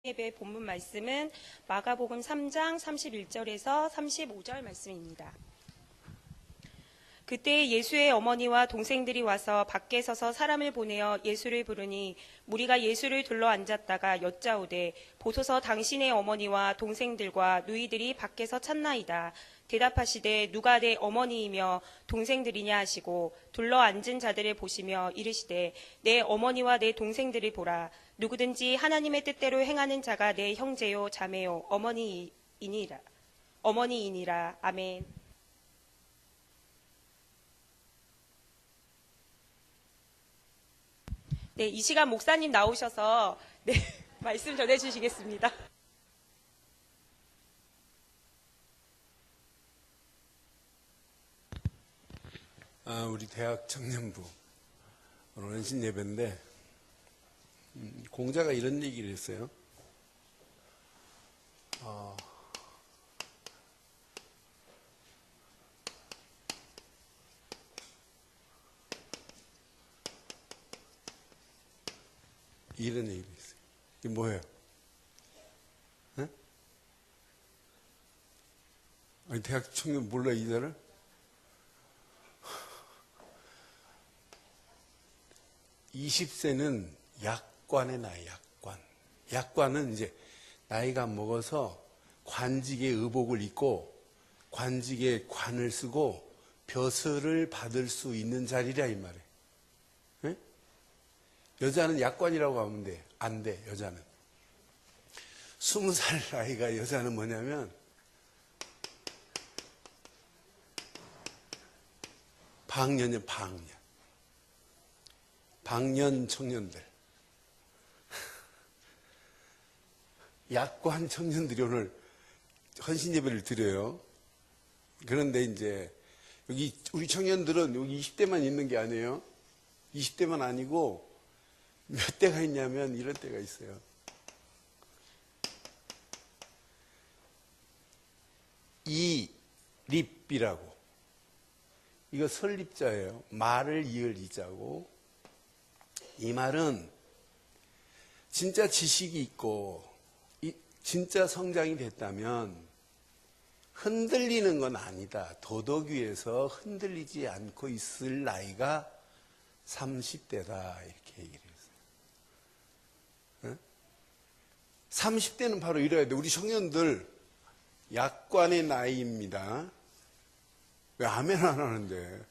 예배 본문 말씀은 마가복음 3장 31절에서 35절 말씀입니다. 그때 예수의 어머니와 동생들이 와서 밖에 서서 사람을 보내어 예수를 부르니 무리가 예수를 둘러 앉았다가 여짜오되 보소서 당신의 어머니와 동생들과 누이들이 밖에서 찾나이다. 대답하시되 누가 내 어머니이며 동생들이냐 하시고 둘러 앉은 자들을 보시며 이르시되 내 어머니와 내 동생들을 보라. 누구든지 하나님의 뜻대로 행하는 자가 내 형제요 자매요 어머니이니라. 아멘. 네, 이 시간 목사님 나오셔서 말씀 전해주시겠습니다. 우리 대학 청년부 오늘 원신 예배인데 공자가 이런 얘기를 했어요. 이런 얘기를 했어요. 이게 뭐예요? 네? 아니, 대학 청년 몰라, 이 단어를? (20세는) 약관의 나이, 약관. 약관은 이제 나이가 먹어서 관직의 의복을 입고 관직의 관을 쓰고 벼슬을 받을 수 있는 자리라 이 말이에요. 네? 여자는 약관이라고 하면 돼. 안 돼, 여자는. 20살 나이가 여자는 뭐냐면 방년이야, 방년. 방년 청년들. 약관 청년들이 오늘 헌신 예배를 드려요. 그런데 이제 여기 우리 청년들은 여기 20대만 있는 게 아니에요. 20대만 아니고 몇 대가 있냐면 이런 때가 있어요. 이립이라고. 이거 설립자예요. 말을 이을 이자고. 이 말은 진짜 지식이 있고 진짜 성장이 됐다면 흔들리는 건 아니다. 도덕 위에서 흔들리지 않고 있을 나이가 30대다. 이렇게 얘기를 했어요. 30대는 바로 이래야 돼. 우리 청년들 약관의 나이입니다. 왜 아멘 안 하는데?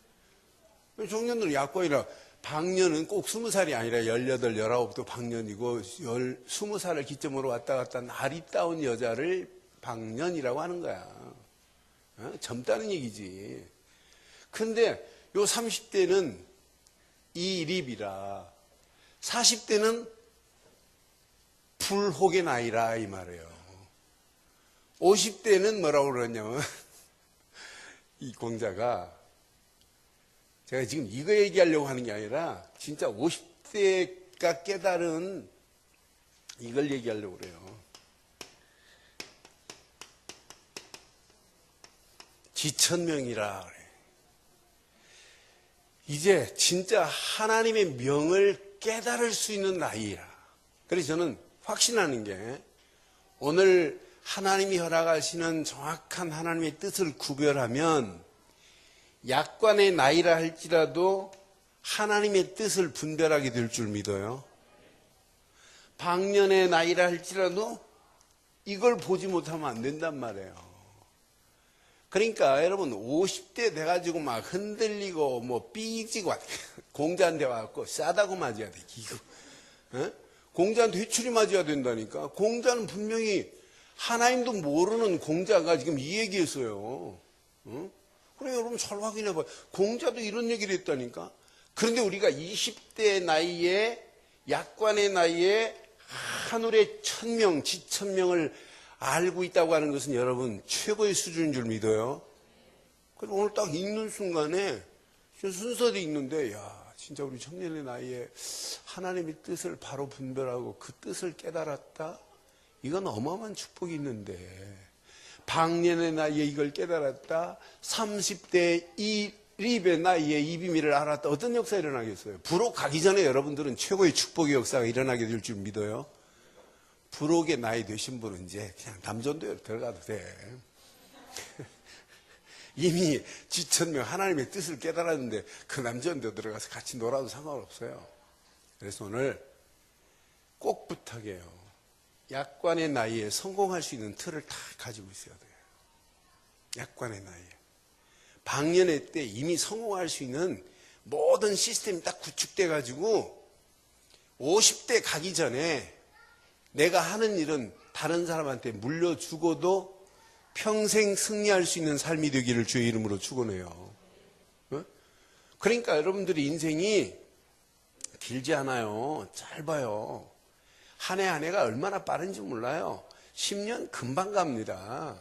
청년들은 약관이라 방년은 꼭 20살이 아니라 18, 19도 방년이고 20살을 기점으로 왔다 갔다 하는 아리따운 여자를 방년이라고 하는 거야. 젊다는 얘기지. 근데 요 30대는 이립이라 40대는 불혹의 나이라 이 말이에요. 50대는 뭐라고 그러냐면 이 공자가 제가 지금 이거 얘기하려고 하는 게 아니라 진짜 50대가 깨달은 이걸 얘기하려고 그래요. 지천명이라 그래. 이제 진짜 하나님의 명을 깨달을 수 있는 나이라. 그래서 저는 확신하는 게 오늘 하나님이 허락하시는 정확한 하나님의 뜻을 구별하면 약관의 나이라 할지라도 하나님의 뜻을 분별하게 될 줄 믿어요. 방년의 나이라 할지라도 이걸 보지 못하면 안 된단 말이에요. 그러니까 여러분 50대 돼가지고 막 흔들리고 뭐 삐지고 공자한테 와갖고 싸다고 맞아야 돼. 이거. 공자한테 회초리 맞아야 된다니까. 공자는 분명히 하나님도 모르는 공자가 지금 이 얘기했어요. 그래, 여러분 잘 확인해봐요. 공자도 이런 얘기를 했다니까. 그런데 우리가 20대 나이에, 약관의 나이에 하늘의 천명, 지천명을 알고 있다고 하는 것은 여러분 최고의 수준인 줄 믿어요. 그래서 오늘 딱 읽는 순간에 순서도 읽는데, 야, 진짜 우리 청년의 나이에 하나님의 뜻을 바로 분별하고 그 뜻을 깨달았다? 이건 어마어마한 축복이 있는데. 방년의 나이에 이걸 깨달았다. 30대 이립의 나이에 이 비밀을 알았다. 어떤 역사가 일어나겠어요? 부록 가기 전에 여러분들은 최고의 축복의 역사가 일어나게 될 줄 믿어요. 부록의 나이 되신 분은 이제 그냥 남전도에 들어가도 돼. 이미 지천명 하나님의 뜻을 깨달았는데 그 남전도 들어가서 같이 놀아도 상관없어요. 그래서 오늘 꼭 부탁해요. 약관의 나이에 성공할 수 있는 틀을 다 가지고 있어야 돼요. 약관의 나이에. 방년회 때 이미 성공할 수 있는 모든 시스템이 딱 구축돼 가지고 50대 가기 전에 내가 하는 일은 다른 사람한테 물려주고도 평생 승리할 수 있는 삶이 되기를 주의 이름으로 축원해요. 그러니까 여러분들이 인생이 길지 않아요. 짧아요. 한 해 한 해가 얼마나 빠른지 몰라요. 10년 금방 갑니다.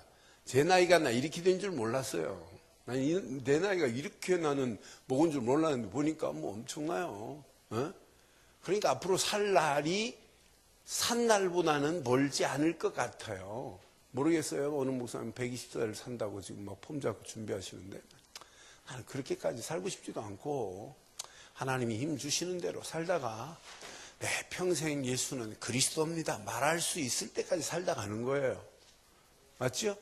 제 나이가 나 이렇게 된 줄 몰랐어요. 내 나이가 이렇게 나는 먹은 줄 몰랐는데 보니까 뭐 엄청나요. 그러니까 앞으로 살 날이 산 날보다는 멀지 않을 것 같아요. 모르겠어요. 어느 목사님 120살 산다고 지금 막 폼 잡고 준비하시는데 나는 그렇게까지 살고 싶지도 않고 하나님이 힘 주시는 대로 살다가 내 평생 예수는 그리스도입니다 말할 수 있을 때까지 살다 가는 거예요. 맞죠?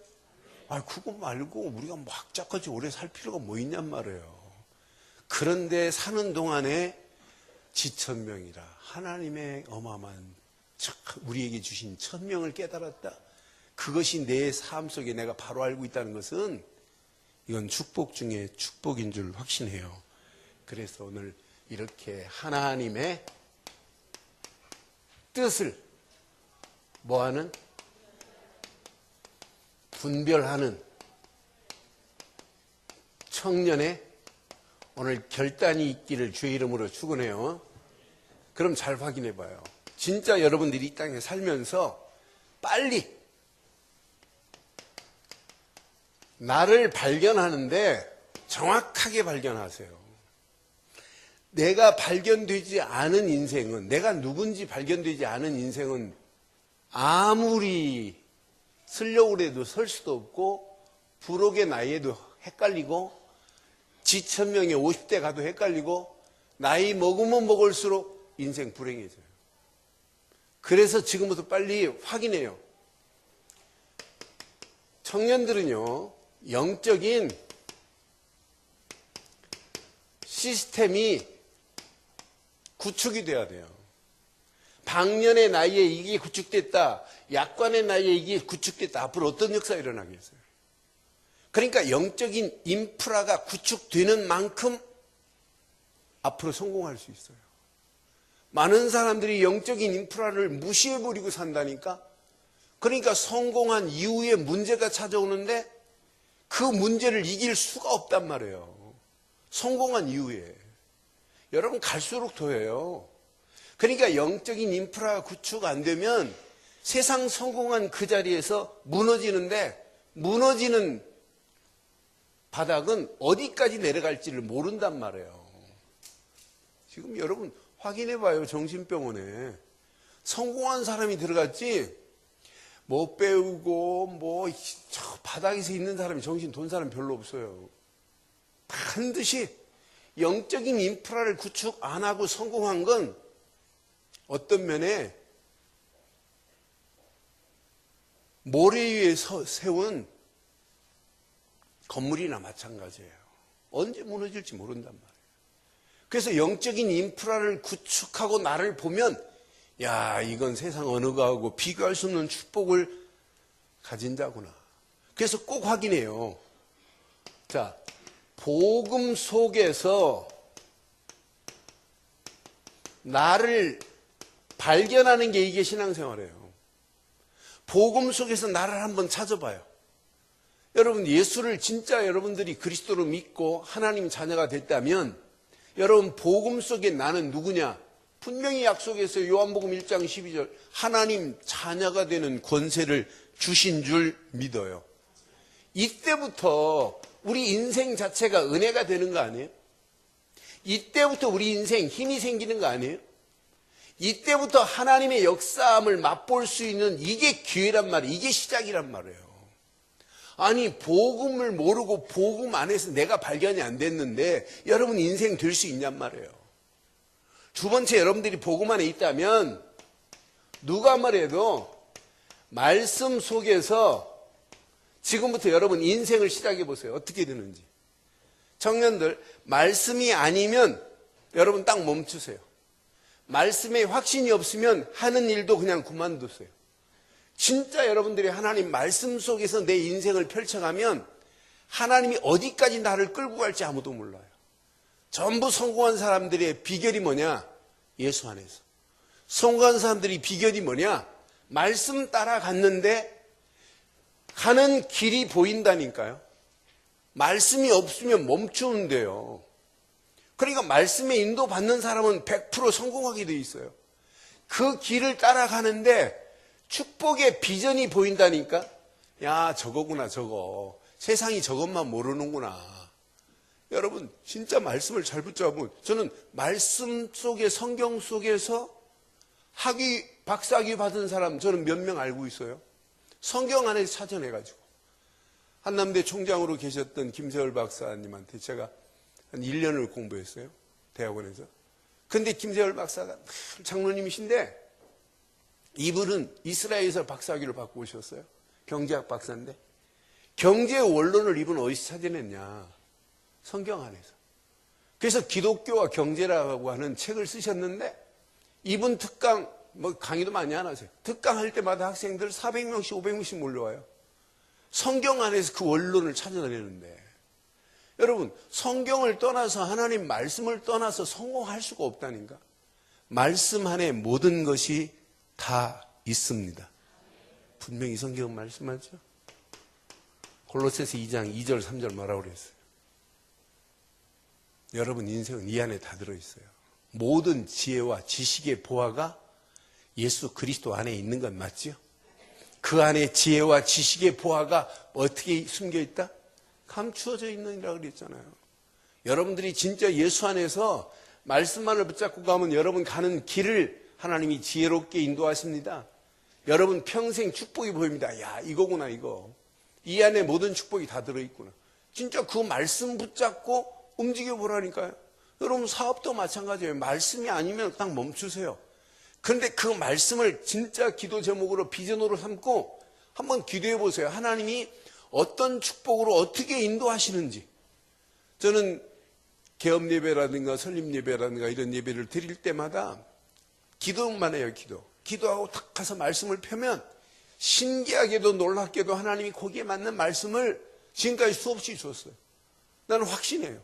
그거 말고 우리가 막 학자까지 오래 살 필요가 뭐 있냔 말이에요. 그런데 사는 동안에 지천명이라 하나님의 어마어마한 우리에게 주신 천명을 깨달았다. 그것이 내 삶 속에 내가 바로 알고 있다는 것은 이건 축복 중에 축복인 줄 확신해요. 그래서 오늘 이렇게 하나님의 뜻을 뭐하는? 분별하는 청년의 오늘 결단이 있기를 주의 이름으로 축원해요. 그럼 잘 확인해 봐요. 진짜 여러분들이 이 땅에 살면서 빨리 나를 발견하는데 정확하게 발견하세요. 내가 발견되지 않은 인생은, 내가 누군지 발견되지 않은 인생은 아무리 쓰려고 해도 설 수도 없고 부록의 나이에도 헷갈리고 지천명에 50대 가도 헷갈리고 나이 먹으면 먹을수록 인생 불행해져요. 그래서 지금부터 빨리 확인해요. 청년들은요, 영적인 시스템이 구축이 돼야 돼요. 방년의 나이에 이게 구축됐다. 약관의 나이에 이게 구축됐다. 앞으로 어떤 역사가 일어나겠어요? 그러니까 영적인 인프라가 구축되는 만큼 앞으로 성공할 수 있어요. 많은 사람들이 영적인 인프라를 무시해버리고 산다니까. 그러니까 성공한 이후에 문제가 찾아오는데 그 문제를 이길 수가 없단 말이에요. 성공한 이후에. 여러분 갈수록 더해요. 그러니까 영적인 인프라가 구축 안 되면 세상 성공한 그 자리에서 무너지는데 무너지는 바닥은 어디까지 내려갈지를 모른단 말이에요. 지금 여러분 확인해 봐요. 정신병원에 성공한 사람이 들어갔지 못 배우고 뭐 저 바닥에서 있는 사람이 정신 돈 사람 별로 없어요. 반드시 영적인 인프라를 구축 안 하고 성공한 건 어떤 면에 모래 위에 세운 건물이나 마찬가지예요. 언제 무너질지 모른단 말이에요. 그래서 영적인 인프라를 구축하고 나를 보면 야, 이건 세상 어느 거하고 비교할 수 없는 축복을 가진 자구나. 그래서 꼭 확인해요. 자, 복음 속에서 나를 발견하는 게 이게 신앙생활이에요. 복음 속에서 나를 한번 찾아봐요. 여러분 예수를 진짜 여러분들이 그리스도로 믿고 하나님 자녀가 됐다면 여러분 복음 속에 나는 누구냐? 분명히 약속했어요. 요한복음 1장 12절 하나님 자녀가 되는 권세를 주신 줄 믿어요. 이때부터 우리 인생 자체가 은혜가 되는 거 아니에요? 이때부터 우리 인생 힘이 생기는 거 아니에요? 이때부터 하나님의 역사함을 맛볼 수 있는 이게 기회란 말이에요. 이게 시작이란 말이에요. 아니 복음을 모르고 복음 안에서 내가 발견이 안 됐는데 여러분 인생 될 수 있냔 말이에요. 두 번째 여러분들이 복음 안에 있다면 누가 말해도 말씀 속에서 지금부터 여러분 인생을 시작해 보세요. 어떻게 되는지. 청년들, 말씀이 아니면 여러분 딱 멈추세요. 말씀에 확신이 없으면 하는 일도 그냥 그만두세요. 진짜 여러분들이 하나님 말씀 속에서 내 인생을 펼쳐가면 하나님이 어디까지 나를 끌고 갈지 아무도 몰라요. 전부 성공한 사람들의 비결이 뭐냐? 예수 안에서. 성공한 사람들이 비결이 뭐냐? 말씀 따라갔는데 가는 길이 보인다니까요. 말씀이 없으면 멈추는데요. 그러니까 말씀에 인도받는 사람은 100% 성공하게 돼 있어요. 그 길을 따라가는데 축복의 비전이 보인다니까. 야, 저거구나, 저거. 세상이 저것만 모르는구나. 여러분, 진짜 말씀을 잘 붙잡으면 저는 말씀 속에, 성경 속에서 박사학위 받은 사람 저는 몇 명 알고 있어요. 성경 안에서 찾아내가지고. 한남대 총장으로 계셨던 김세월 박사님한테 제가 한 1년을 공부했어요. 대학원에서. 근데 김세월 박사가 장로님이신데 이분은 이스라엘에서 박사학위를 받고 오셨어요. 경제학 박사인데. 경제 원론을 이분은 어디서 찾아냈냐. 성경 안에서. 그래서 기독교와 경제라고 하는 책을 쓰셨는데 이분 특강, 강의도 많이 안 하세요. 특강 할 때마다 학생들 400명씩 500명씩 몰려와요. 성경 안에서 그 원론을 찾아내는데 여러분, 성경을 떠나서 하나님 말씀을 떠나서 성공할 수가 없다니까. 말씀 안에 모든 것이 다 있습니다. 분명히 성경은 말씀하죠. 골로새서 2장 2절 3절 뭐라고 그랬어요? 여러분 인생은 이 안에 다 들어있어요. 모든 지혜와 지식의 보화가 예수 그리스도 안에 있는 건 맞죠? 그 안에 지혜와 지식의 보화가 어떻게 숨겨있다? 감추어져 있느니라 그랬잖아요. 여러분들이 진짜 예수 안에서 말씀만을 붙잡고 가면 여러분 가는 길을 하나님이 지혜롭게 인도하십니다. 여러분 평생 축복이 보입니다. 야, 이거구나, 이거. 이 안에 모든 축복이 다 들어있구나. 진짜 그 말씀 붙잡고 움직여 보라니까요. 여러분 사업도 마찬가지예요. 말씀이 아니면 딱 멈추세요. 그런데 그 말씀을 진짜 기도 제목으로 비전으로 삼고 한번 기도해 보세요. 하나님이 어떤 축복으로 어떻게 인도하시는지. 저는 개업 예배라든가 설립 예배라든가 이런 예배를 드릴 때마다 기도만 해요. 기도하고 탁 가서 말씀을 펴면 신기하게도 놀랍게도 하나님이 거기에 맞는 말씀을 지금까지 수없이 줬어요. 나는 확신해요.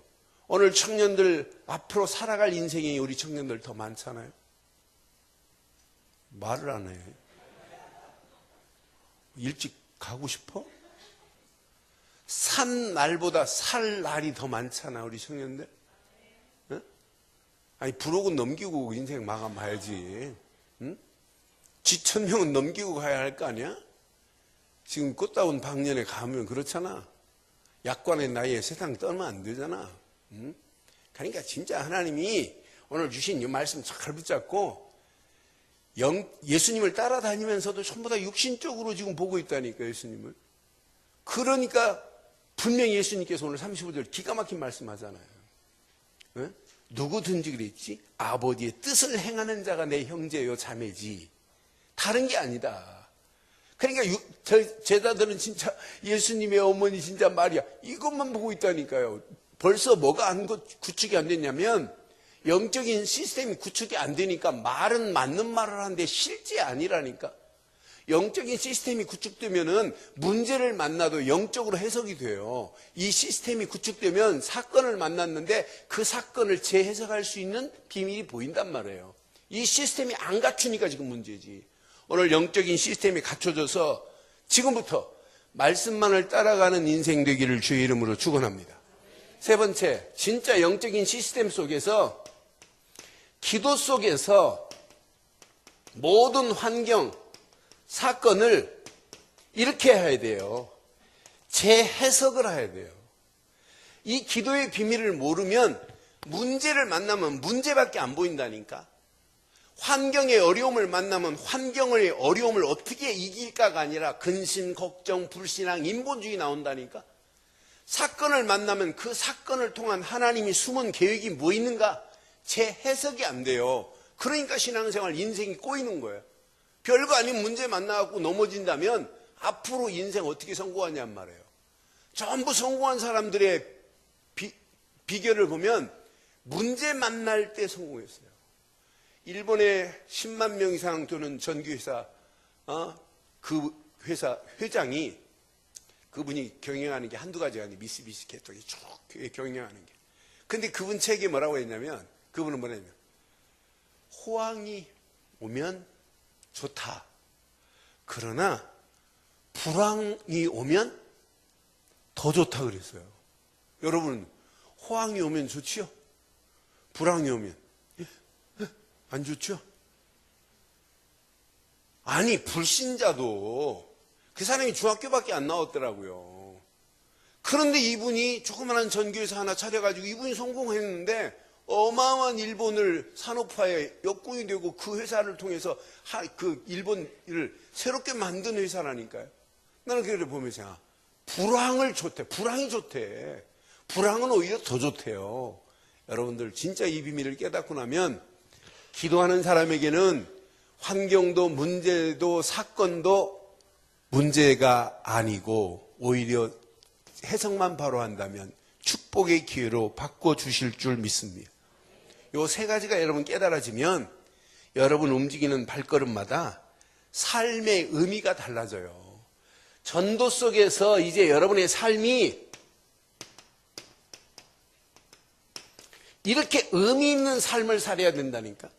오늘 청년들 앞으로 살아갈 인생이 우리 청년들 더 많잖아요. 말을 안 해. 일찍 가고 싶어? 산 날보다 살 날이 더 많잖아, 우리 청년들. 응? 아니, 불혹은 넘기고 인생 마감해야지. 응? 지천명은 넘기고 가야 할 거 아니야? 지금 꽃다운 방년에 가면 그렇잖아. 약관의 나이에 세상 떠나면 안 되잖아. 응? 그러니까 진짜 하나님이 오늘 주신 이 말씀 잘 붙잡고 예수님을 따라다니면서도 전부 다 육신적으로 지금 보고 있다니까, 예수님을. 그러니까 분명히 예수님께서 오늘 35절 기가 막힌 말씀하잖아요. 응? 누구든지 그랬지? 아버지의 뜻을 행하는 자가 내 형제요 자매지. 다른 게 아니다. 그러니까 제자들은 진짜 예수님의 어머니 진짜 마리아 이것만 보고 있다니까요. 벌써 뭐가 구축이 안 됐냐면 영적인 시스템이 구축이 안 되니까 말은 맞는 말을 하는데 실제 아니라니까. 영적인 시스템이 구축되면은 문제를 만나도 영적으로 해석이 돼요. 이 시스템이 구축되면 사건을 만났는데 그 사건을 재해석할 수 있는 비밀이 보인단 말이에요. 이 시스템이 안 갖추니까 지금 문제지. 오늘 영적인 시스템이 갖춰져서 지금부터 말씀만을 따라가는 인생 되기를 주의 이름으로 축원합니다. 세 번째, 진짜 영적인 시스템 속에서 기도 속에서 모든 환경, 사건을 이렇게 해야 돼요. 재해석을 해야 돼요. 이 기도의 비밀을 모르면 문제를 만나면 문제밖에 안 보인다니까. 환경의 어려움을 만나면 환경의 어려움을 어떻게 이길까가 아니라 근심, 걱정, 불신앙, 인본주의 나온다니까. 사건을 만나면 그 사건을 통한 하나님이 숨은 계획이 뭐 있는가? 재해석이 안 돼요. 그러니까 신앙생활 인생이 꼬이는 거예요. 별거 아닌 문제 만나갖고 넘어진다면 앞으로 인생 어떻게 성공하냔 말이에요. 전부 성공한 사람들의 비결을 보면 문제 만날 때 성공했어요. 일본의 10만 명 이상 되는 전기회사, 그 회사 회장이, 그분이 경영하는 게 한두 가지가 아니에요. 미쓰비시 개통이 쭉 경영하는 게. 근데 그분 책에 뭐라고 했냐면, 그분은 뭐냐면, 호황이 오면 좋다. 그러나 불황이 오면 더 좋다 그랬어요. 여러분, 호황이 오면 좋지요? 불황이 오면 안 좋죠? 아니, 불신자도 그 사람이 중학교밖에 안 나왔더라고요. 그런데 이분이 조그마한 전교회사 하나 차려가지고 이분이 성공했는데 어마어마한 일본을 산업화에 역군이 되고 그 회사를 통해서 그 일본을 새롭게 만든 회사라니까요. 나는 그걸 보면서 불황을 좋대. 불황이 좋대. 불황은 오히려 더 좋대요. 여러분들 진짜 이 비밀을 깨닫고 나면 기도하는 사람에게는 환경도 문제도 사건도 문제가 아니고 오히려 해석만 바로 한다면 축복의 기회로 바꿔주실 줄 믿습니다. 요 세 가지가 여러분 깨달아지면 여러분 움직이는 발걸음마다 삶의 의미가 달라져요. 전도 속에서 이제 여러분의 삶이 이렇게 의미 있는 삶을 살아야 된다니까.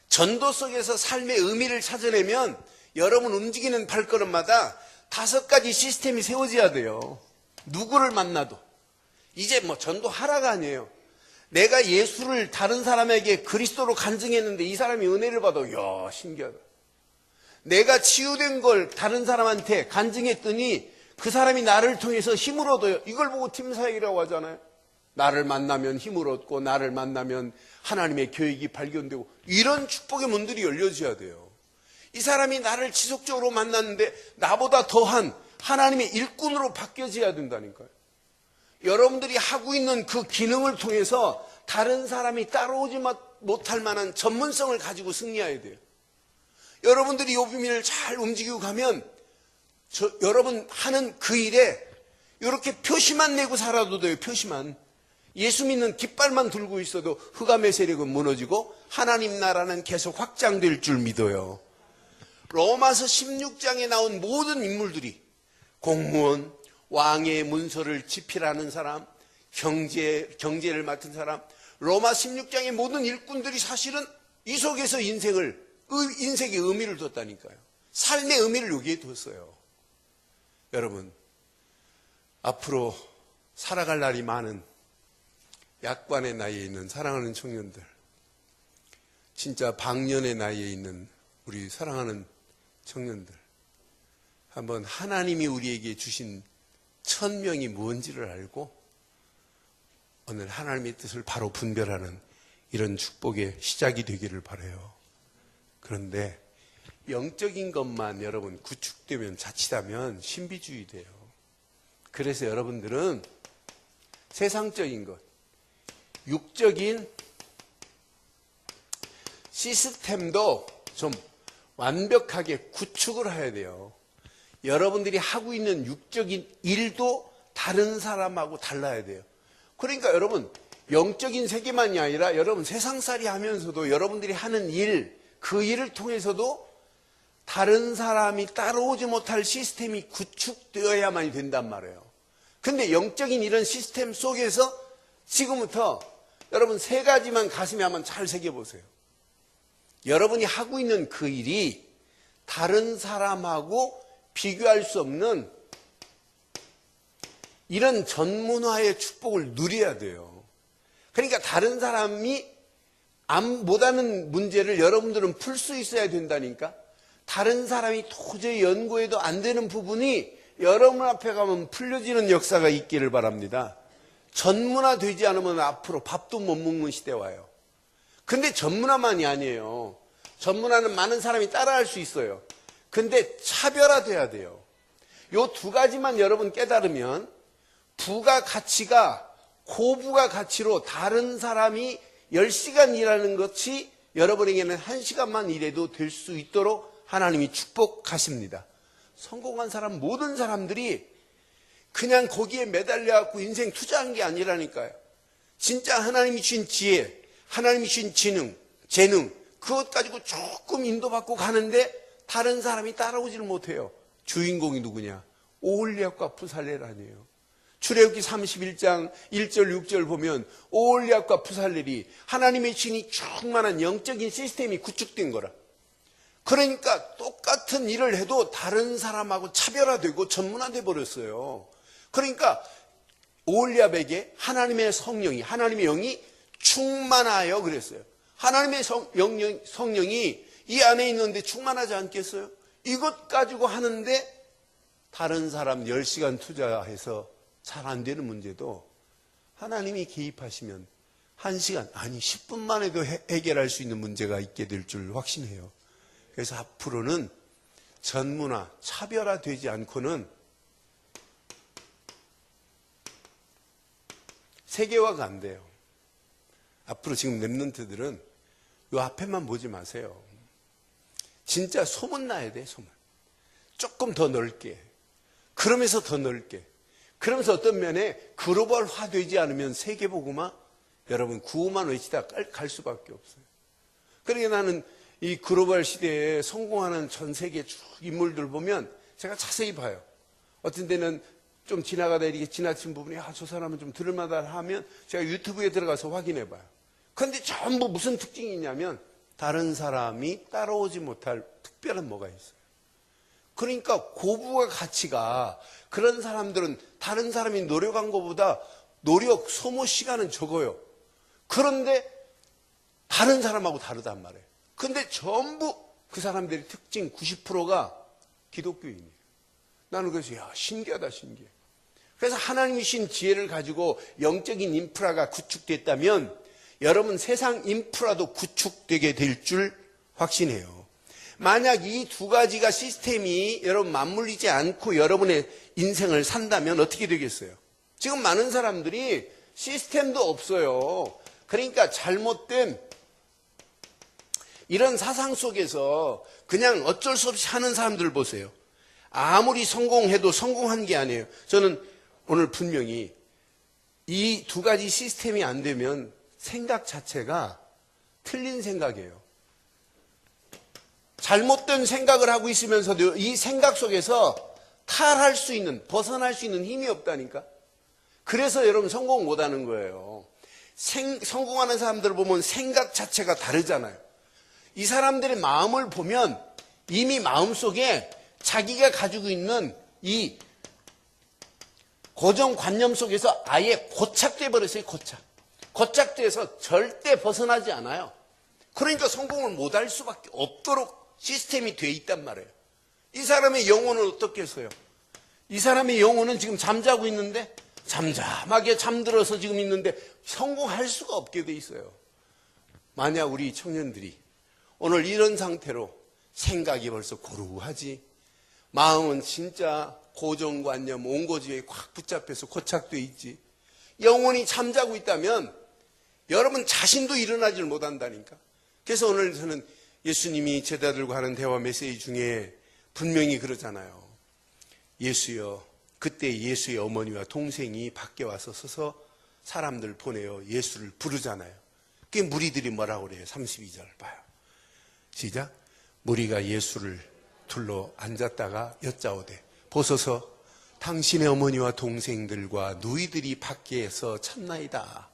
전도 속에서 삶의 의미를 찾아내면 여러분 움직이는 발걸음마다 5가지 시스템이 세워져야 돼요. 누구를 만나도. 이제 뭐 전도하라가 아니에요. 내가 예수를 다른 사람에게 그리스도로 간증했는데 이 사람이 은혜를 받아. 이야, 신기하다. 내가 치유된 걸 다른 사람한테 간증했더니 그 사람이 나를 통해서 힘을 얻어요. 이걸 보고 팀사역이라고 하잖아요. 나를 만나면 힘을 얻고 나를 만나면 하나님의 계획이 발견되고 이런 축복의 문들이 열려져야 돼요. 이 사람이 나를 지속적으로 만났는데 나보다 더한 하나님의 일꾼으로 바뀌어져야 된다니까요. 여러분들이 하고 있는 그 기능을 통해서 다른 사람이 따라오지 못할 만한 전문성을 가지고 승리해야 돼요. 여러분들이 이 비밀을 잘 움직이고 가면 여러분 하는 그 일에 이렇게 표시만 내고 살아도 돼요. 표시만. 예수 믿는 깃발만 들고 있어도 흑암의 세력은 무너지고 하나님 나라는 계속 확장될 줄 믿어요. 로마서 16장에 나온 모든 인물들이 공무원, 왕의 문서를 집필하는 사람, 경제를 맡은 사람, 로마 16장의 모든 일꾼들이 사실은 이 속에서 인생의 의미를 뒀다니까요. 삶의 의미를 여기에 뒀어요. 여러분, 앞으로 살아갈 날이 많은 약관의 나이에 있는 사랑하는 청년들, 진짜 방년의 나이에 있는 우리 사랑하는 청년들, 한번 하나님이 우리에게 주신 천명이 뭔지를 알고 오늘 하나님의 뜻을 바로 분별하는 이런 축복의 시작이 되기를 바라요. 그런데 영적인 것만 여러분 구축되면 자칫하면 신비주의 돼요. 그래서 여러분들은 세상적인 것, 육적인 시스템도 좀 완벽하게 구축을 해야 돼요. 여러분들이 하고 있는 육적인 일도 다른 사람하고 달라야 돼요. 그러니까 여러분 영적인 세계만이 아니라 여러분 세상살이 하면서도 여러분들이 하는 일, 그 일을 통해서도 다른 사람이 따라오지 못할 시스템이 구축되어야만 된단 말이에요. 근데 영적인 이런 시스템 속에서 지금부터 여러분 3가지만 가슴에 한번 잘 새겨보세요. 여러분이 하고 있는 그 일이 다른 사람하고 비교할 수 없는 이런 전문화의 축복을 누려야 돼요. 그러니까 다른 사람이 못하는 문제를 여러분들은 풀 수 있어야 된다니까. 다른 사람이 도저히 연구해도 안 되는 부분이 여러분 앞에 가면 풀려지는 역사가 있기를 바랍니다. 전문화되지 않으면 앞으로 밥도 못 먹는 시대 와요. 근데 전문화만이 아니에요. 전문화는 많은 사람이 따라할 수 있어요. 근데 차별화돼야 돼요. 요 2가지만 여러분 깨달으면 부가 가치가 고부가 가치로 다른 사람이 10시간 일하는 것이 여러분에게는 1시간만 일해도 될 수 있도록 하나님이 축복하십니다. 성공한 사람, 모든 사람들이 그냥 거기에 매달려갖고 인생 투자한 게 아니라니까요. 진짜 하나님이 주신 지혜, 하나님이 주신 재능, 그것 가지고 조금 인도받고 가는데 다른 사람이 따라오지를 못해요. 주인공이 누구냐? 오홀리압과 푸살렐아니에요. 출애굽기 31장 1절 6절 보면 오홀리압과 푸살렐이 하나님의 신이 충만한 영적인 시스템이 구축된 거라. 그러니까 똑같은 일을 해도 다른 사람하고 차별화되고 전문화돼 버렸어요. 그러니까 오홀리압에게 하나님의 성령이, 하나님의 영이 충만하여 그랬어요. 하나님의 성령이 이 안에 있는데 충만하지 않겠어요? 이것 가지고 하는데 다른 사람 10시간 투자해서 잘 안 되는 문제도 하나님이 개입하시면 1시간, 아니 10분 만에도 해결할 수 있는 문제가 있게 될 줄 확신해요. 그래서 앞으로는 전문화, 차별화되지 않고는 세계화가 안 돼요. 앞으로 지금 랩런트들은 요 앞에만 보지 마세요. 진짜 소문나야 돼, 소문. 조금 더 넓게. 그러면서 더 넓게. 그러면서 어떤 면에 글로벌화 되지 않으면 세계복음화 여러분 구호만 외치다 갈 수밖에 없어요. 그러니까 나는 이 글로벌 시대에 성공하는 전 세계 쭉 인물들 보면 제가 자세히 봐요. 어떤 데는 좀 지나가다 이렇게 지나친 부분이 저 사람은 좀 들을만하다 하면 제가 유튜브에 들어가서 확인해 봐요. 그런데 전부 무슨 특징이 있냐면 다른 사람이 따라오지 못할 특별한 뭐가 있어요. 그러니까 고부가 가치가 그런 사람들은 다른 사람이 노력한 것보다 노력 소모 시간은 적어요. 그런데 다른 사람하고 다르단 말이에요. 근데 전부 그 사람들의 특징 90%가 기독교인이에요. 나는 그래서 신기하다 신기해. 그래서 하나님이 주신 지혜를 가지고 영적인 인프라가 구축됐다면 여러분 세상 인프라도 구축되게 될 줄 확신해요. 만약 이 두 가지가 시스템이 여러분 맞물리지 않고 여러분의 인생을 산다면 어떻게 되겠어요? 지금 많은 사람들이 시스템도 없어요. 그러니까 잘못된 이런 사상 속에서 그냥 어쩔 수 없이 하는 사람들 보세요. 아무리 성공해도 성공한 게 아니에요. 저는 오늘 분명히 이 두 가지 시스템이 안 되면 생각 자체가 틀린 생각이에요. 잘못된 생각을 하고 있으면서도 이 생각 속에서 탈할 수 있는, 벗어날 수 있는 힘이 없다니까. 그래서 여러분 성공 못하는 거예요. 성공하는 사람들을 보면 생각 자체가 다르잖아요. 이 사람들의 마음을 보면 이미 마음속에 자기가 가지고 있는 이 고정관념 속에서 아예 고착돼 버렸어요. 고착돼서 절대 벗어나지 않아요. 그러니까 성공을 못할 수밖에 없도록 시스템이 돼 있단 말이에요. 이 사람의 영혼은 어떻겠어요? 이 사람의 영혼은 지금 잠자고 있는데 잠잠하게 잠들어서 지금 있는데 성공할 수가 없게 돼 있어요. 만약 우리 청년들이 오늘 이런 상태로 생각이 벌써 고루하지, 마음은 진짜 고정관념, 온고지에 꽉 붙잡혀서 고착돼 있지, 영혼이 잠자고 있다면 여러분 자신도 일어나질 못한다니까. 그래서 오늘 저는 예수님이 제자들과 하는 대화 메시지 중에 분명히 그러잖아요. 예수여, 그때 예수의 어머니와 동생이 밖에 와서 서서 사람들 보내어 예수를 부르잖아요. 그게 무리들이 뭐라고 그래요? 32절 봐요. 시작. 무리가 예수를 둘러 앉았다가 여짜오되 보소서 당신의 어머니와 동생들과 누이들이 밖에서 찾나이다.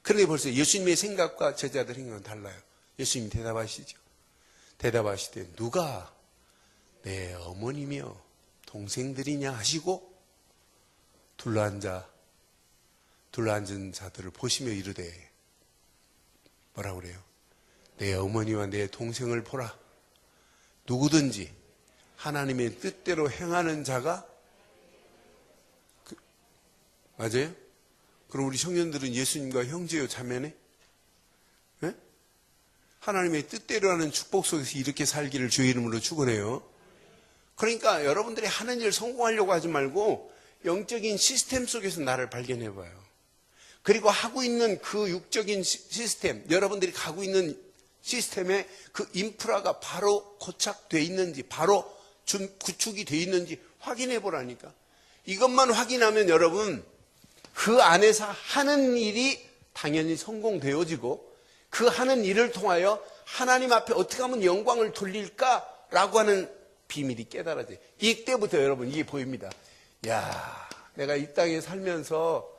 그런데 벌써 예수님의 생각과 제자들 행동은 달라요. 예수님이 대답하시죠. 대답하시되 누가 내 어머니며 동생들이냐 하시고 둘러앉은 자들을 보시며 이르되 뭐라고 그래요? 내 어머니와 내 동생을 보라. 누구든지 하나님의 뜻대로 행하는 자가 맞아요? 그럼 우리 청년들은 예수님과 형제요 자매네? 네? 하나님의 뜻대로 하는 축복 속에서 이렇게 살기를 주의 이름으로 축원해요. 그러니까 여러분들이 하는 일 성공하려고 하지 말고 영적인 시스템 속에서 나를 발견해 봐요. 그리고 하고 있는 그 육적인 시스템, 여러분들이 가고 있는 시스템에 그 인프라가 바로 고착돼 있는지, 바로 구축이 돼 있는지 확인해 보라니까. 이것만 확인하면 여러분, 그 안에서 하는 일이 당연히 성공되어지고, 그 하는 일을 통하여 하나님 앞에 어떻게 하면 영광을 돌릴까라고 하는 비밀이 깨달아져요. 이때부터 여러분 이게 보입니다. 야, 내가 이 땅에 살면서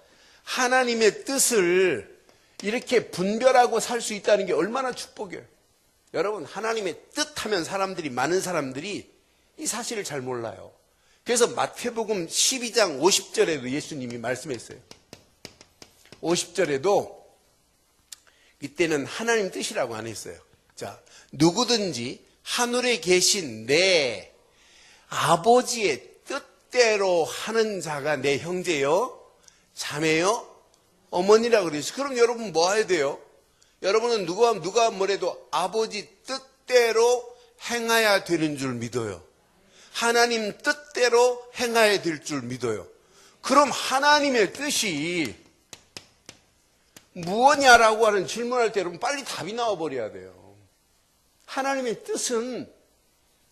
하나님의 뜻을 이렇게 분별하고 살 수 있다는 게 얼마나 축복이에요. 여러분, 하나님의 뜻하면 많은 사람들이 이 사실을 잘 몰라요. 그래서 마태복음 12장 50절에도 예수님이 말씀했어요. 50절에도 이때는 하나님 뜻이라고 안 했어요. 자, 누구든지 하늘에 계신 내 아버지의 뜻대로 하는 자가 내 형제요, 자매요, 어머니라 그랬어요. 그럼 여러분 뭐 해야 돼요? 여러분은 누가 뭐래도 아버지 뜻대로 행해야 되는 줄 믿어요. 하나님 뜻대로 행해야 될 줄 믿어요. 그럼 하나님의 뜻이 무엇냐라고 하는 질문할 때 여러분 빨리 답이 나와버려야 돼요. 하나님의 뜻은,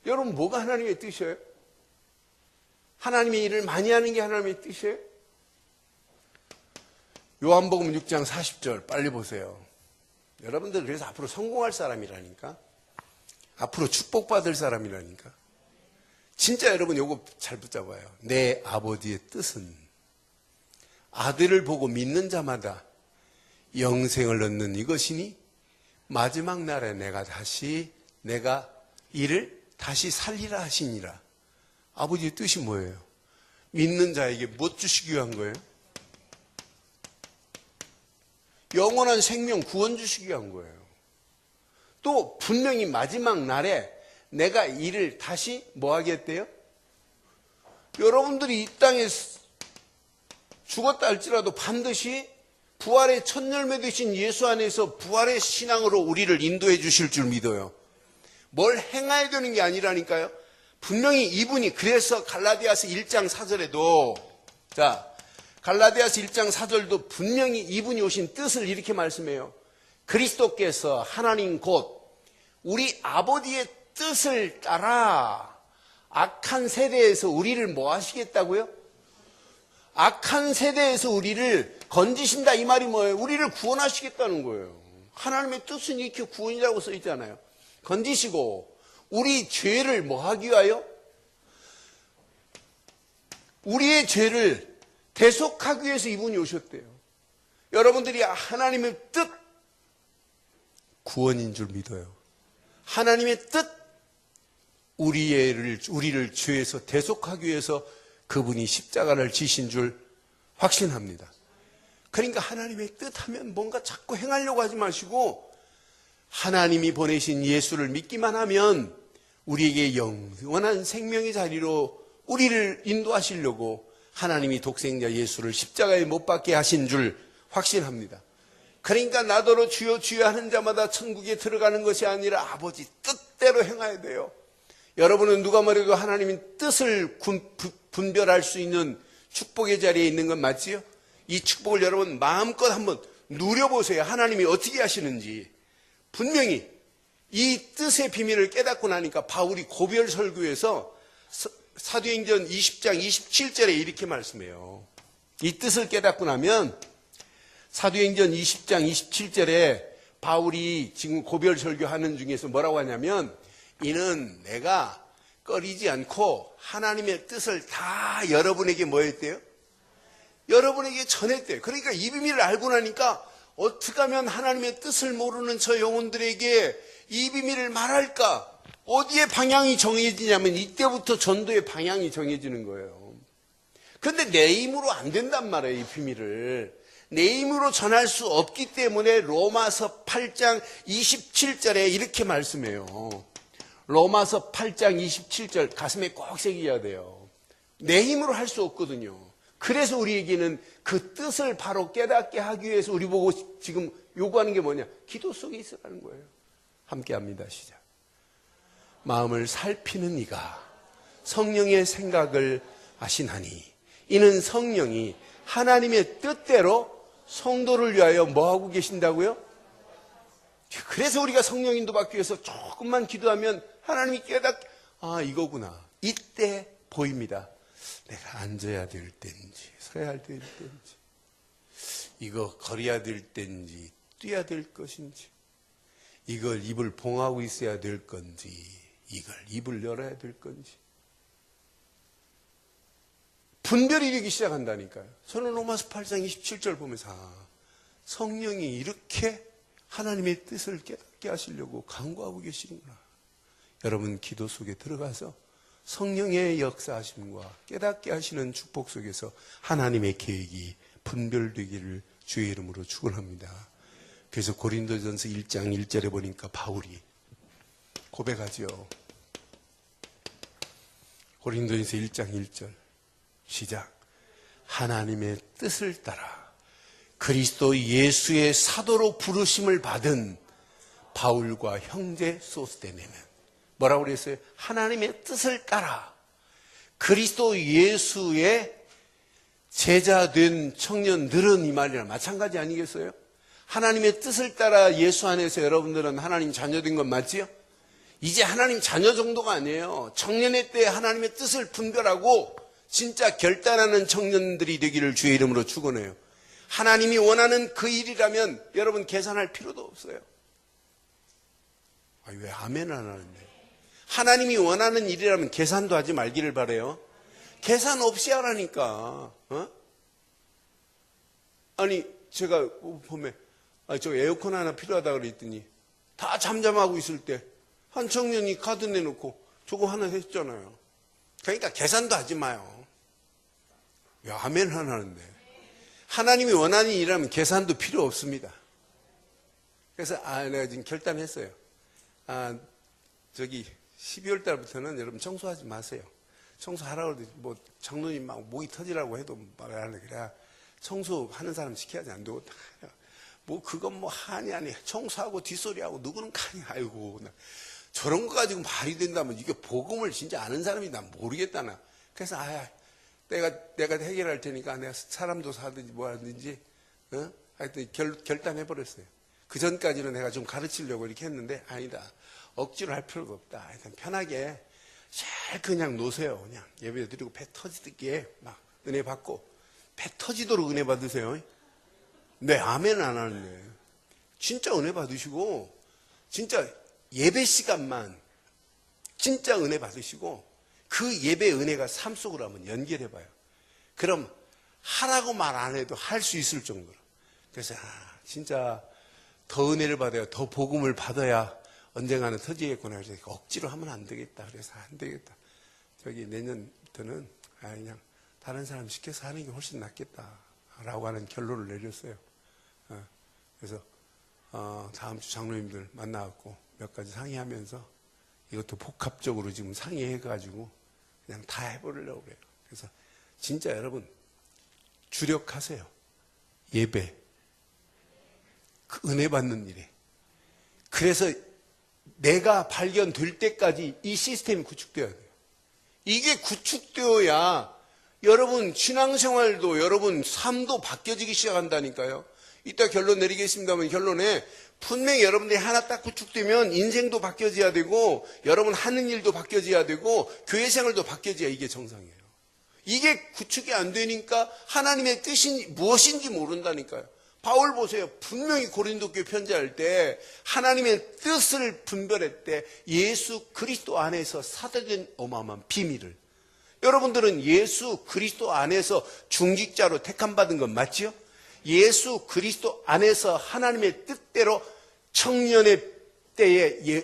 여러분 뭐가 하나님의 뜻이에요? 하나님의 일을 많이 하는 게 하나님의 뜻이에요? 요한복음 6장 40절 빨리 보세요. 여러분들 그래서 앞으로 성공할 사람이라니까. 앞으로 축복받을 사람이라니까. 진짜 여러분 요거 잘 붙잡아요. 내 아버지의 뜻은 아들을 보고 믿는 자마다 영생을 얻는 이것이니 마지막 날에 내가 이를 다시 살리라 하시니라. 아버지의 뜻이 뭐예요? 믿는 자에게 뭐 주시기 위한 거예요? 영원한 생명, 구원 주시기 위한 거예요. 또 분명히 마지막 날에 내가 이를 다시 뭐 하겠대요? 여러분들이 이 땅에 죽었다 할지라도 반드시 부활의 첫 열매 되신 예수 안에서 부활의 신앙으로 우리를 인도해 주실 줄 믿어요. 뭘 행해야 되는 게 아니라니까요. 분명히 이분이, 그래서 갈라디아서 1장 4절에도, 자, 갈라디아서 1장 4절도 분명히 이분이 오신 뜻을 이렇게 말씀해요. 그리스도께서 하나님 곧 우리 아버지의 뜻을 따라 악한 세대에서 우리를 뭐 하시겠다고요? 악한 세대에서 우리를 건지신다, 이 말이 뭐예요? 우리를 구원하시겠다는 거예요. 하나님의 뜻은 이렇게 구원이라고 써 있잖아요. 건지시고 우리 죄를 뭐 하기 위하여? 우리의 죄를 대속하기 위해서 이분이 오셨대요. 여러분들이 하나님의 뜻, 구원인 줄 믿어요. 하나님의 뜻, 우리를 죄에서 대속하기 위해서 그분이 십자가를 지신 줄 확신합니다. 그러니까 하나님의 뜻하면 뭔가 자꾸 행하려고 하지 마시고 하나님이 보내신 예수를 믿기만 하면 우리에게 영원한 생명의 자리로 우리를 인도하시려고 하나님이 독생자 예수를 십자가에 못 박게 하신 줄 확신합니다. 그러니까 나더러 주여 주여 하는 자마다 천국에 들어가는 것이 아니라 아버지 뜻대로 행해야 돼요. 여러분은 누가 뭐래도 하나님의 뜻을 분별할 수 있는 축복의 자리에 있는 건 맞지요? 이 축복을 여러분 마음껏 한번 누려보세요. 하나님이 어떻게 하시는지. 분명히 이 뜻의 비밀을 깨닫고 나니까 바울이 고별 설교에서 사도행전 20장 27절에 이렇게 말씀해요. 이 뜻을 깨닫고 나면 사도행전 20장 27절에 바울이 지금 고별 설교하는 중에서 뭐라고 하냐면, 이는 내가 꺼리지 않고 하나님의 뜻을 다 여러분에게 뭐 했대요? 여러분에게 전했대요. 그러니까 이 비밀을 알고 나니까 어떻게 하면 하나님의 뜻을 모르는 저 영혼들에게 이 비밀을 말할까? 어디에 방향이 정해지냐면 이때부터 전도의 방향이 정해지는 거예요. 그런데 내 힘으로 안 된단 말이에요. 이 비밀을 내 힘으로 전할 수 없기 때문에 로마서 8장 27절에 이렇게 말씀해요. 로마서 8장 27절 가슴에 꼭 새겨야 돼요. 내 힘으로 할 수 없거든요. 그래서 우리에게는 그 뜻을 바로 깨닫게 하기 위해서 우리 보고 지금 요구하는 게 뭐냐? 기도 속에 있으라는 거예요. 함께 합니다. 시작. 마음을 살피는 이가 성령의 생각을 아시나니 이는 성령이 하나님의 뜻대로 성도를 위하여 뭐하고 계신다고요? 그래서 우리가 성령 인도 받기 위해서 조금만 기도하면 하나님이 이거구나. 이때 보입니다. 내가 앉아야 될 때인지 서야 될 때인지, 이거 걸어야 될 때인지 뛰어야 될 것인지, 이걸 입을 봉하고 있어야 될 건지, 이걸 입을 열어야 될 건지 분별이 되기 시작한다니까요. 저는 로마서 8장 27절 보면서 성령이 이렇게 하나님의 뜻을 깨닫게 하시려고 간구하고 계시는구나. 여러분 기도 속에 들어가서 성령의 역사하심과 깨닫게 하시는 축복 속에서 하나님의 계획이 분별되기를 주의 이름으로 축원합니다. 그래서 고린도전서 1장 1절에 보니까 바울이 고백하죠. 고린도전서 1장 1절 시작. 하나님의 뜻을 따라 그리스도 예수의 사도로 부르심을 받은 바울과 형제 소스데네는 뭐라고 그랬어요? 하나님의 뜻을 따라 그리스도 예수의 제자된 청년들은, 이 말이랑 마찬가지 아니겠어요? 하나님의 뜻을 따라 예수 안에서 여러분들은 하나님 자녀된 건 맞지요? 이제 하나님 자녀 정도가 아니에요. 청년의 때 하나님의 뜻을 분별하고 진짜 결단하는 청년들이 되기를 주의 이름으로 축원해요. 하나님이 원하는 그 일이라면 여러분 계산할 필요도 없어요. 왜 아멘 안 하는데? 하나님이 원하는 일이라면 계산도 하지 말기를 바라요. 계산 없이 하라니까. 아니 제가 보면 저 에어컨 하나 필요하다 그랬더니 다 잠잠하고 있을 때 한 청년이 카드 내놓고 저거 하나 했잖아요. 그러니까 계산도 하지 마요. 야, 아멘 하나는데. 하나님이 원하는 일이라면 계산도 필요 없습니다. 그래서 내가 지금 결단했어요. 저기 12월 달부터는 여러분 청소하지 마세요. 청소하라고 해도 뭐 장로님 막 목이 터지라고 해도 말 안 해. 그래 청소하는 사람 시켜야지 안 되고 뭐 그건 뭐 하니 아니 청소하고 뒷소리하고 누구는 가니. 아이고 저런 거 가지고 말이 된다면 이게 복음을 진짜 아는 사람이 난 모르겠다 나. 그래서 내가 해결할 테니까 내가 사람도 사든지 뭐 하든지 하여튼 결단해 버렸어요. 그 전까지는 내가 좀 가르치려고 이렇게 했는데 아니다. 억지로 할 필요가 없다. 하여튼 편하게 잘 그냥 놓으세요. 그냥 예배 드리고 배 터지게 막 은혜 받고 배 터지도록 은혜 받으세요. 네, 아멘 안 하는데. 진짜 은혜 받으시고 진짜 예배 시간만 진짜 은혜 받으시고 그 예배 은혜가 삶 속으로 한번 연결해 봐요. 그럼 하라고 말 안 해도 할 수 있을 정도로. 그래서 진짜 더 은혜를 받아야, 더 복음을 받아야 언젠가는 터지겠구나. 그래서 억지로 하면 안 되겠다. 그래서 안 되겠다. 저기 내년부터는 그냥 다른 사람 시켜서 하는 게 훨씬 낫겠다라고 하는 결론을 내렸어요. 그래서 다음 주 장로님들 만나갖고 몇 가지 상의하면서 이것도 복합적으로 지금 상의해가지고 그냥 다 해보려고 그래요. 그래서 진짜 여러분 주력하세요. 예배, 그 은혜 받는 일에. 그래서 내가 발견될 때까지 이 시스템이 구축되어야 돼요. 이게 구축되어야 여러분 신앙생활도 여러분 삶도 바뀌어지기 시작한다니까요. 이따 결론 내리겠습니다만 결론에 분명히 여러분들이 하나 딱 구축되면 인생도 바뀌어져야 되고 여러분 하는 일도 바뀌어져야 되고 교회 생활도 바뀌어져야 이게 정상이에요. 이게 구축이 안 되니까 하나님의 뜻이 무엇인지 모른다니까요. 바울 보세요. 분명히 고린도 교회 편지할 때 하나님의 뜻을 분별했대. 예수 그리스도 안에서 사도된 어마어마한 비밀을. 여러분들은 예수 그리스도 안에서 중직자로 택함받은 건 맞지요? 예수 그리스도 안에서 하나님의 뜻대로 청년의 때에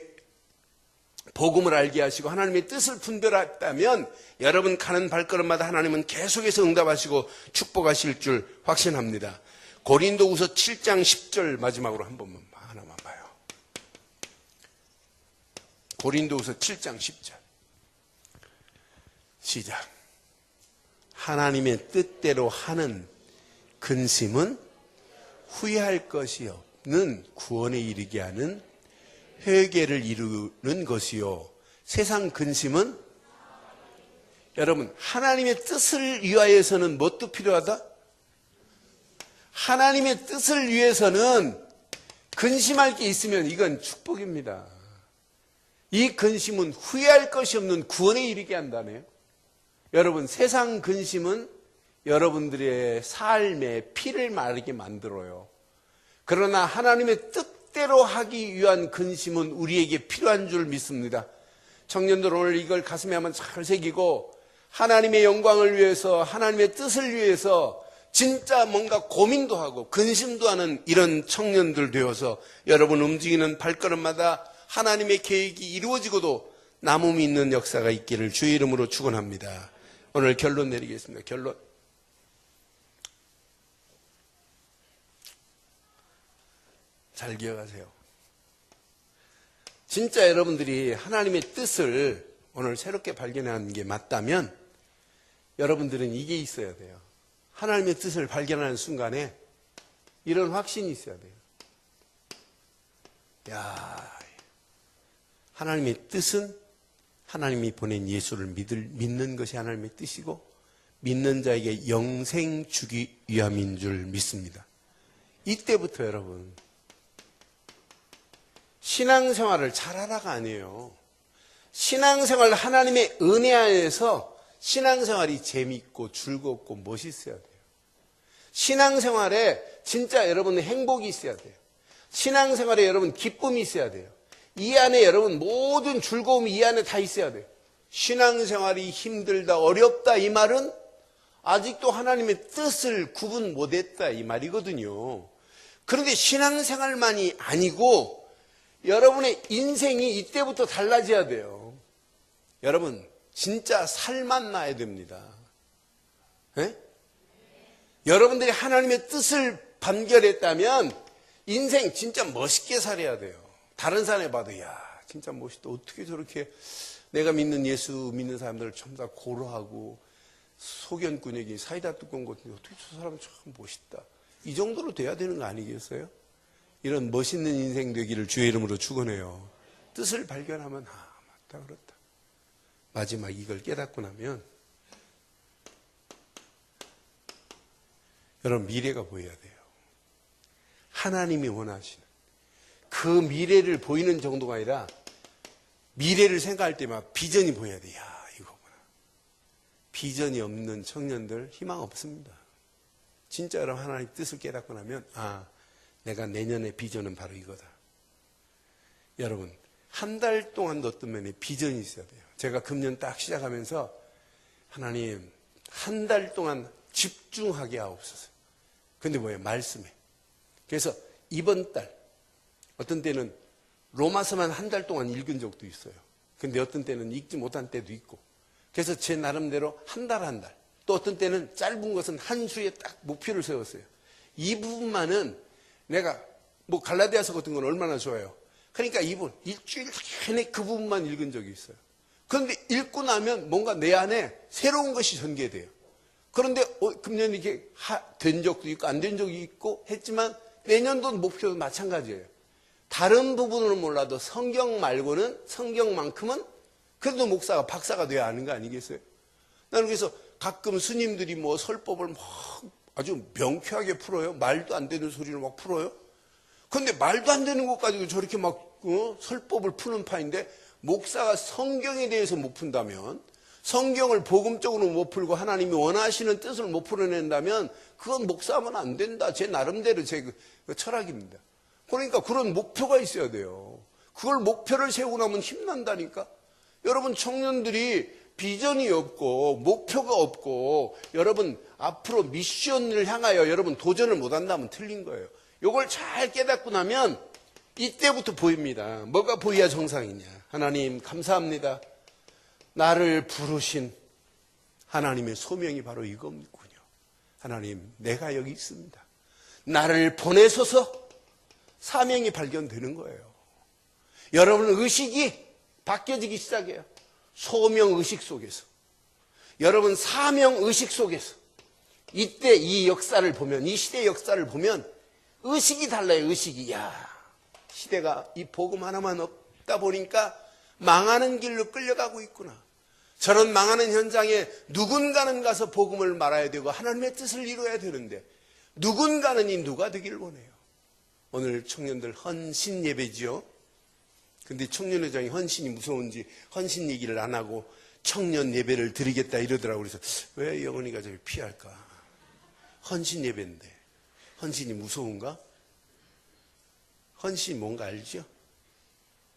복음을 알게 하시고 하나님의 뜻을 분별했다면 여러분 가는 발걸음마다 하나님은 계속해서 응답하시고 축복하실 줄 확신합니다. 고린도후서 7장 10절 마지막으로 한 번만 하나만 봐요. 고린도후서 7장 10절 시작. 하나님의 뜻대로 하는 근심은 후회할 것이 없는 구원에 이르게 하는 회개를 이루는 것이요. 세상 근심은 여러분 하나님의 뜻을 위하여서는 뭣도 필요하다? 하나님의 뜻을 위해서는 근심할 게 있으면 이건 축복입니다. 이 근심은 후회할 것이 없는 구원에 이르게 한다네요. 여러분, 세상 근심은 여러분들의 삶에 피를 마르게 만들어요. 그러나 하나님의 뜻대로 하기 위한 근심은 우리에게 필요한 줄 믿습니다. 청년들 오늘 이걸 가슴에 한번 잘 새기고 하나님의 영광을 위해서, 하나님의 뜻을 위해서 진짜 뭔가 고민도 하고 근심도 하는 이런 청년들 되어서 여러분 움직이는 발걸음마다 하나님의 계획이 이루어지고도 남음이 있는 역사가 있기를 주의 이름으로 축원합니다. 오늘 결론 내리겠습니다. 결론. 잘 기억하세요. 진짜 여러분들이 하나님의 뜻을 오늘 새롭게 발견하는 게 맞다면 여러분들은 이게 있어야 돼요. 하나님의 뜻을 발견하는 순간에 이런 확신이 있어야 돼요. 야, 하나님의 뜻은 하나님이 보낸 예수를 믿는 것이 하나님의 뜻이고 믿는 자에게 영생 주기 위함인 줄 믿습니다. 이때부터 여러분 신앙생활을 잘하라가 아니에요. 신앙생활 하나님의 은혜 안에서 신앙생활이 재미있고 즐겁고 멋있어야 돼요. 신앙생활에 진짜 여러분의 행복이 있어야 돼요. 신앙생활에 여러분 기쁨이 있어야 돼요. 이 안에 여러분 모든 즐거움이 이 안에 다 있어야 돼요. 신앙생활이 힘들다, 어렵다 이 말은 아직도 하나님의 뜻을 구분 못했다 이 말이거든요. 그런데 신앙생활만이 아니고 여러분의 인생이 이때부터 달라져야 돼요. 여러분 진짜 살만 나야 됩니다. 네? 여러분들이 하나님의 뜻을 반결했다면 인생 진짜 멋있게 살아야 돼요. 다른 사람이 봐도 야 진짜 멋있다. 어떻게 저렇게 내가 믿는 예수 믿는 사람들을 전부 다 고로하고 소견꾼에게 사이다 뚜껑 같은데 어떻게 저 사람은 참 멋있다. 이 정도로 돼야 되는 거 아니겠어요? 이런 멋있는 인생 되기를 주의 이름으로 축원해요. 뜻을 발견하면 맞다 그렇다. 마지막 이걸 깨닫고 나면 여러분 미래가 보여야 돼요. 하나님이 원하시는 그 미래를 보이는 정도가 아니라 미래를 생각할 때마다 비전이 보여야 돼. 야 이거구나. 비전이 없는 청년들 희망 없습니다. 진짜 여러분 하나님의 뜻을 깨닫고 나면 내가 내년의 비전은 바로 이거다. 여러분 한 달 동안 넣었던 비전이 있어야 돼요. 제가 금년 딱 시작하면서 하나님 한 달 동안 집중하게 하옵소서. 근데 뭐예요? 말씀에. 그래서 이번 달 어떤 때는 로마서만 한 달 동안 읽은 적도 있어요. 근데 어떤 때는 읽지 못한 때도 있고. 그래서 제 나름대로 한 달. 또 어떤 때는 짧은 것은 한 주에 딱 목표를 세웠어요. 이 부분만은 내가 뭐 갈라디아서 같은 건 얼마나 좋아요. 그러니까 이분 일주일 내내 그 부분만 읽은 적이 있어요. 그런데 읽고 나면 뭔가 내 안에 새로운 것이 전개돼요. 그런데 금년 이게 된 적도 있고 안 된 적이 있고 했지만 내년도 목표도 마찬가지예요. 다른 부분은 몰라도 성경 말고는 성경만큼은 그래도 목사가 박사가 돼야 하는 거 아니겠어요? 나는 그래서 가끔 스님들이 뭐 설법을 막 아주 명쾌하게 풀어요. 말도 안 되는 소리를 막 풀어요. 그런데 말도 안 되는 것 가지고 저렇게 막 설법을 푸는 파인데 목사가 성경에 대해서 못 푼다면 성경을 복음적으로 못 풀고 하나님이 원하시는 뜻을 못 풀어낸다면 그건 목사하면 안 된다. 제 나름대로 제 철학입니다. 그러니까 그런 목표가 있어야 돼요. 그걸 목표를 세우고 나면 힘난다니까. 여러분 청년들이 비전이 없고 목표가 없고 여러분 앞으로 미션을 향하여 여러분 도전을 못한다면 틀린 거예요. 이걸 잘 깨닫고 나면 이때부터 보입니다. 뭐가 보여야 정상이냐. 하나님 감사합니다. 나를 부르신 하나님의 소명이 바로 이거군요. 하나님 내가 여기 있습니다. 나를 보내소서. 사명이 발견되는 거예요. 여러분 의식이 바뀌어지기 시작해요. 소명의식 속에서. 여러분 사명의식 속에서. 이때 이 역사를 보면 이 시대의 역사를 보면 의식이 달라요. 의식이. 야 시대가 이 복음 하나만 없다 보니까 망하는 길로 끌려가고 있구나. 저런 망하는 현장에 누군가는 가서 복음을 말아야 되고 하나님의 뜻을 이루어야 되는데 누군가는 이 누가 되기를 원해요. 오늘 청년들 헌신 예배지요. 근데 청년회장이 헌신이 무서운지 헌신 얘기를 안 하고 청년 예배를 드리겠다 이러더라고요. 그래서 왜 영원이가 저기 피할까? 헌신 예배인데 헌신이 무서운가? 헌신이 뭔가 알죠?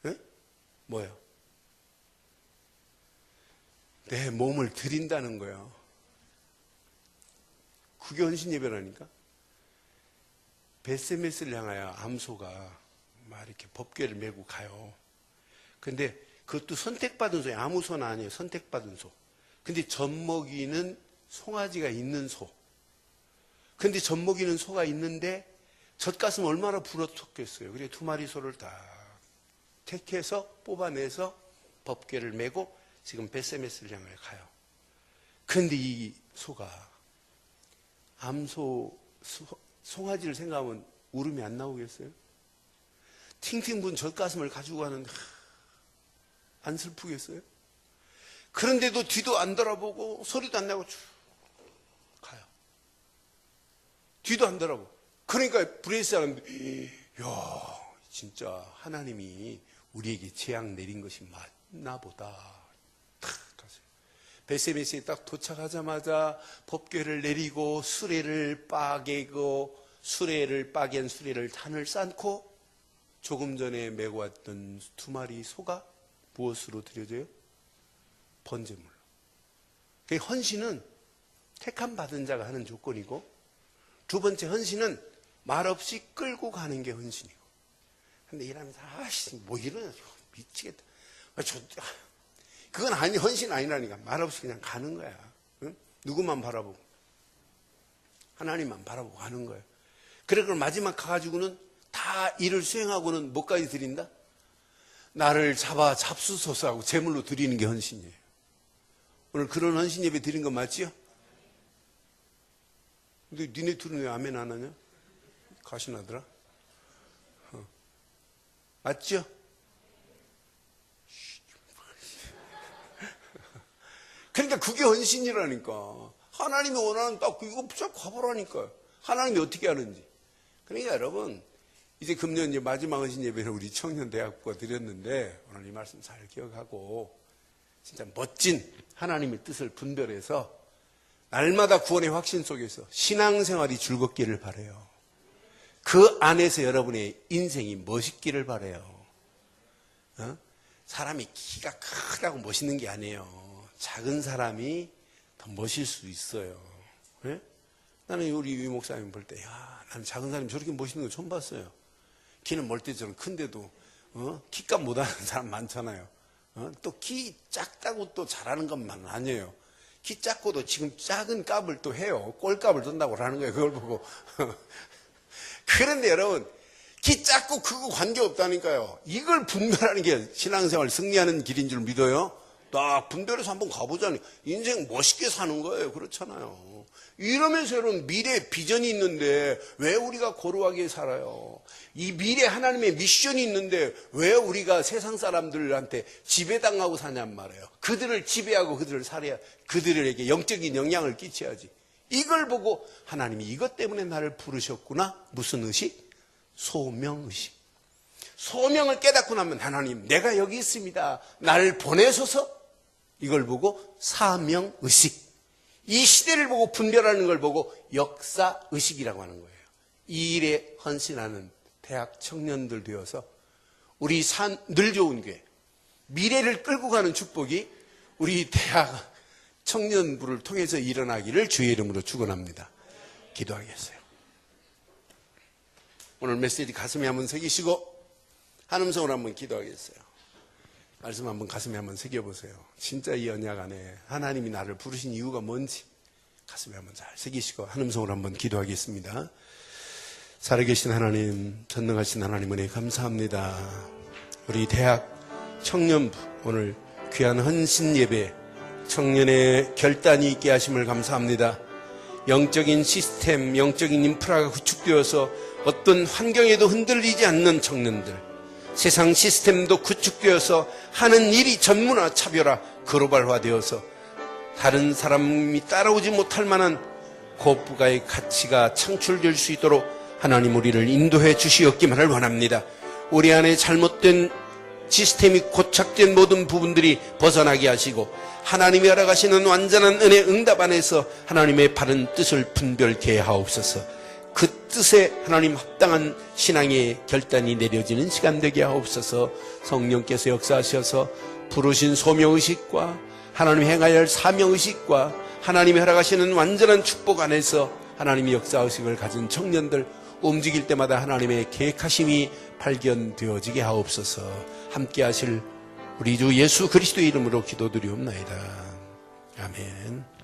네? 뭐요? 내 몸을 드린다는 거예요. 그게 헌신 예배라니까. 베세메스를 향하여 암소가 막 이렇게 법궤를 메고 가요. 근데 그것도 선택받은 소예요. 아무 소는 아니에요. 선택받은 소. 근데 젖먹이는 송아지가 있는 소. 근데 젖먹이는 소가 있는데 젖가슴 얼마나 부러웠겠어요. 그래 2마리 소를 다 택해서 뽑아내서 법궤를 메고 지금 베세메스를 향하여 가요. 근데 이 소가 송아지를 생각하면 울음이 안 나오겠어요? 팅팅 분 젖가슴을 가지고 가는데 안 슬프겠어요? 그런데도 뒤도 안 돌아보고 소리도 안 나고 쭉 가요. 뒤도 안 돌아보고. 그러니까 브레이스 사람들이 야 진짜 하나님이 우리에게 재앙 내린 것이 맞나 보다. 탁 가세요. 베세메스에 딱 도착하자마자 법궤를 내리고 수레를 빠개고 수레를 빠갠 수레를 단을 쌓고 조금 전에 메고 왔던 2마리 소가 무엇으로 드려져요? 번제물로. 헌신은 택함 받은 자가 하는 조건이고, 2번째 헌신은 말없이 끌고 가는 게 헌신이고. 근데 이러면서 아씨 뭐 이러냐 미치겠다. 그건 아니 헌신 아니라니까. 말없이 그냥 가는 거야. 응? 누구만 바라보고 하나님만 바라보고 가는 거예요. 그래 그럼 마지막 가가지고는 다 일을 수행하고는 뭐까지 드린다? 나를 잡아 잡수소서 하고 제물로 드리는 게 헌신이에요. 오늘 그런 헌신 예배 드린 거 맞지요? 근데 니네 둘은 왜 아멘 안 하냐? 가시나더라? 맞죠? 그러니까 그게 헌신이라니까. 하나님이 원하는 딱 이거 쫙 가보라니까요. 하나님이 어떻게 하는지. 그러니까 여러분 이제 금년 이제 마지막 헌신 예배를 우리 청년대학부가 드렸는데 오늘 이 말씀 잘 기억하고 진짜 멋진 하나님의 뜻을 분별해서 날마다 구원의 확신 속에서 신앙생활이 즐겁기를 바라요. 그 안에서 여러분의 인생이 멋있기를 바라요. 사람이 키가 크다고 멋있는 게 아니에요. 작은 사람이 더 멋일 수 있어요. 네? 나는 우리 유 목사님 볼 때, 나는 작은 사람이 저렇게 멋있는 거 처음 봤어요. 키는 멀때처럼 큰데도 키값 못하는 사람 많잖아요. 또 키 작다고 또 잘하는 것만은 아니에요. 키 작고도 지금 작은 값을 또 해요. 꼴값을 든다고 하는 거예요. 그걸 보고. 그런데 여러분 키 작고 크고 관계없다니까요. 이걸 분별하는 게 신앙생활 승리하는 길인 줄 믿어요. 딱 분별해서 한번 가보자니 인생 멋있게 사는 거예요. 그렇잖아요. 이러면서 여러분 미래 비전이 있는데 왜 우리가 고루하게 살아요? 이 미래 하나님의 미션이 있는데 왜 우리가 세상 사람들한테 지배당하고 사냔 말이에요. 그들을 지배하고 그들을 살해야 그들에게 영적인 영향을 끼쳐야지. 이걸 보고 하나님이 이것 때문에 나를 부르셨구나. 무슨 의식? 소명의식. 소명을 깨닫고 나면 하나님 내가 여기 있습니다. 나를 보내소서. 이걸 보고 사명의식. 이 시대를 보고 분별하는 걸 보고 역사의식이라고 하는 거예요. 이 일에 헌신하는 대학 청년들 되어서 우리 늘 좋은 교회 미래를 끌고 가는 축복이 우리 대학 청년부를 통해서 일어나기를 주의 이름으로 축원합니다. 기도하겠어요. 오늘 메시지 가슴에 한번 새기시고 한음성으로 한번 기도하겠어요. 말씀 한번 가슴에 한번 새겨보세요. 진짜 이 언약 안에 하나님이 나를 부르신 이유가 뭔지 가슴에 한번 잘 새기시고 한음성으로 한번 기도하겠습니다. 살아계신 하나님, 전능하신 하나님 은혜 감사합니다. 우리 대학 청년부 오늘 귀한 헌신 예배 청년의 결단이 있게 하심을 감사합니다. 영적인 시스템, 영적인 인프라가 구축되어서 어떤 환경에도 흔들리지 않는 청년들, 세상 시스템도 구축되어서 하는 일이 전문화, 차별화, 글로벌화되어서 다른 사람이 따라오지 못할 만한 고부가의 가치가 창출될 수 있도록 하나님 우리를 인도해 주시었기만을 원합니다. 우리 안에 잘못된 시스템이 고착된 모든 부분들이 벗어나게 하시고 하나님이 허락하시는 완전한 은혜 응답 안에서 하나님의 바른 뜻을 분별케 하옵소서. 그 뜻에 하나님 합당한 신앙의 결단이 내려지는 시간 되게 하옵소서. 성령께서 역사하셔서 부르신 소명의식과 하나님 행하여야 할 사명의식과 하나님이 허락하시는 완전한 축복 안에서 하나님의 역사의식을 가진 청년들 움직일 때마다 하나님의 계획하심이 발견되어지게 하옵소서. 함께 하실 우리 주 예수 그리스도의 이름으로 기도드리옵나이다. 아멘.